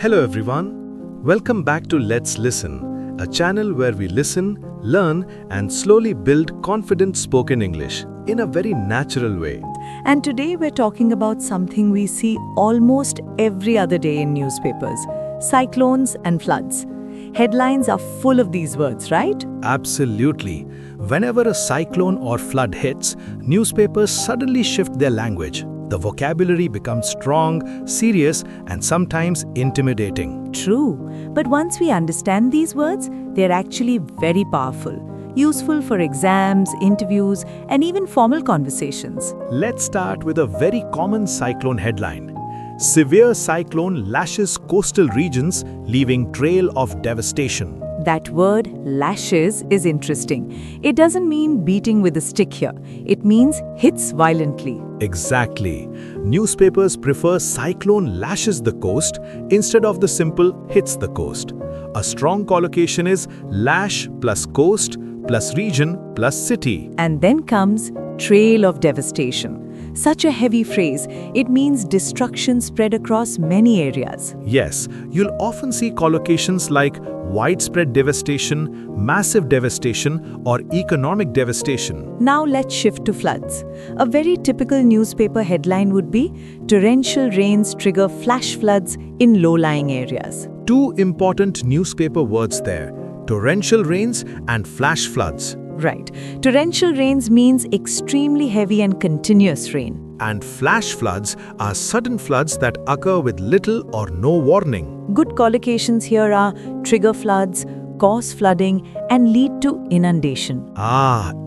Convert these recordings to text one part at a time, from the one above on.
Hello everyone, welcome back to Let's Listen, a channel where we listen, learn and slowly build confident spoken English in a very natural way. And today we're talking about something we see almost every other day in newspapers: cyclones and floods. Headlines are full of these words, right? Absolutely. Whenever a cyclone or flood hits, newspapers suddenly shift their language. The vocabulary becomes strong, serious, and sometimes intimidating. True. But once we understand these words, they're actually very powerful, useful for exams, interviews, and even formal conversations. Let's start with a very common cyclone headline. Severe cyclone lashes coastal regions, leaving trail of devastation. That word, lashes, is interesting. It doesn't mean beating with a stick here. It means hits violently. Exactly. Newspapers prefer cyclone lashes the coast instead of the simple hits the coast. A strong collocation is lash plus coast plus region plus city. And then comes trail of devastation. Such a heavy phrase. It means destruction spread across many areas. Yes, you'll often see collocations like widespread devastation, massive devastation, or economic devastation. Now let's shift to floods. A very typical newspaper headline would be torrential rains trigger flash floods in low-lying areas. Two important newspaper words there: torrential rains and flash floods. Right. Torrential rains means extremely heavy and continuous rain. And flash floods are sudden floods that occur with little or no warning. Good collocations here are trigger floods, cause flooding, and lead to inundation.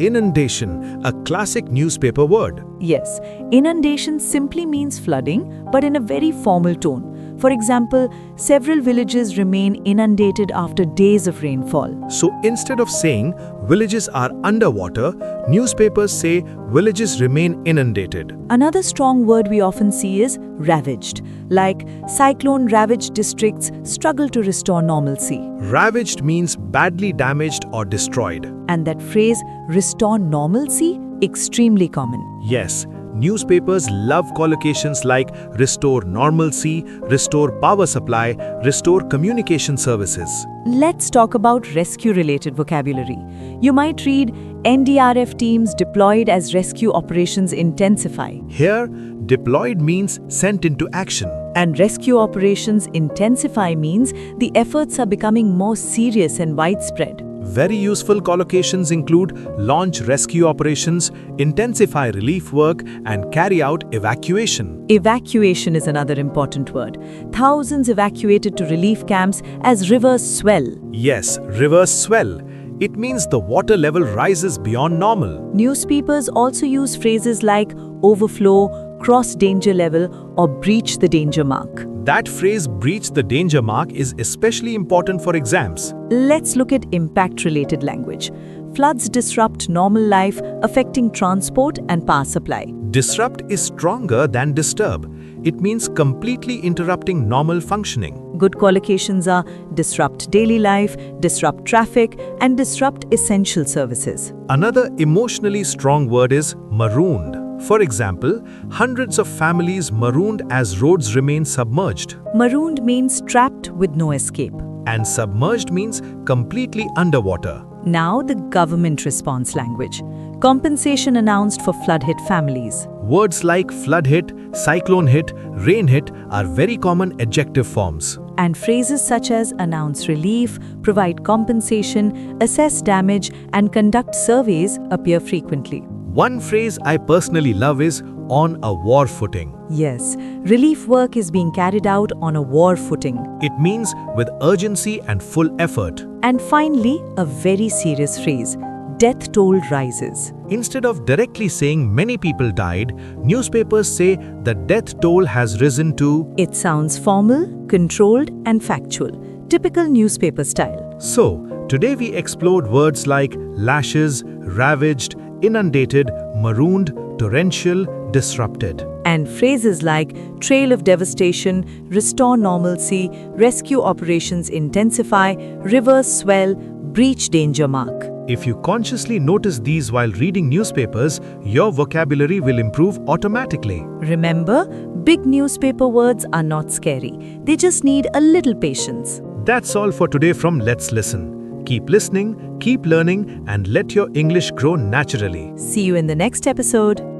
Inundation, a classic newspaper word. Yes, inundation simply means flooding, but in a very formal tone. For example, several villages remain inundated after days of rainfall. So instead of saying villages are underwater, newspapers say villages remain inundated. Another strong word we often see is ravaged, like cyclone-ravaged districts struggle to restore normalcy. Ravaged means badly damaged or destroyed. And that phrase, restore normalcy, extremely common. Yes, newspapers love collocations like restore normalcy, restore power supply, restore communication services. Let's talk about rescue-related vocabulary. You might read NDRF teams deployed as rescue operations intensify. Here, deployed means sent into action. And rescue operations intensify means the efforts are becoming more serious and widespread. Very useful collocations include launch rescue operations, intensify relief work, and carry out evacuation. Evacuation is another important word. Thousands evacuated to relief camps as rivers swell. Yes, rivers swell. It means the water level rises beyond normal. Newspapers also use phrases like overflow, cross danger level, or breach the danger mark. That phrase, breach the danger mark, is especially important for exams. Let's look at impact-related language. Floods disrupt normal life, affecting transport and power supply. Disrupt is stronger than disturb. It means completely interrupting normal functioning. Good collocations are disrupt daily life, disrupt traffic, and disrupt essential services. Another emotionally strong word is marooned. For example, hundreds of families marooned as roads remain submerged. Marooned means trapped with no escape. And submerged means completely underwater. Now the government response language. Compensation announced for flood-hit families. Words like flood hit, cyclone hit, rain hit are very common adjective forms. And phrases such as announce relief, provide compensation, assess damage, and conduct surveys appear frequently. One phrase I personally love is on a war footing. Yes, relief work is being carried out on a war footing. It means with urgency and full effort. And finally, a very serious phrase, death toll rises. Instead of directly saying many people died, newspapers say the death toll has risen to. It sounds formal, controlled, and factual, typical newspaper style. So, today we explored words like lashes, ravaged, inundated, marooned, torrential, disrupted. And phrases like trail of devastation, restore normalcy, rescue operations intensify, rivers swell, breach danger mark. If you consciously notice these while reading newspapers, your vocabulary will improve automatically. Remember, big newspaper words are not scary. They just need a little patience. That's all for today from Let's Listen. Keep listening, keep learning, and let your English grow naturally. See you in the next episode.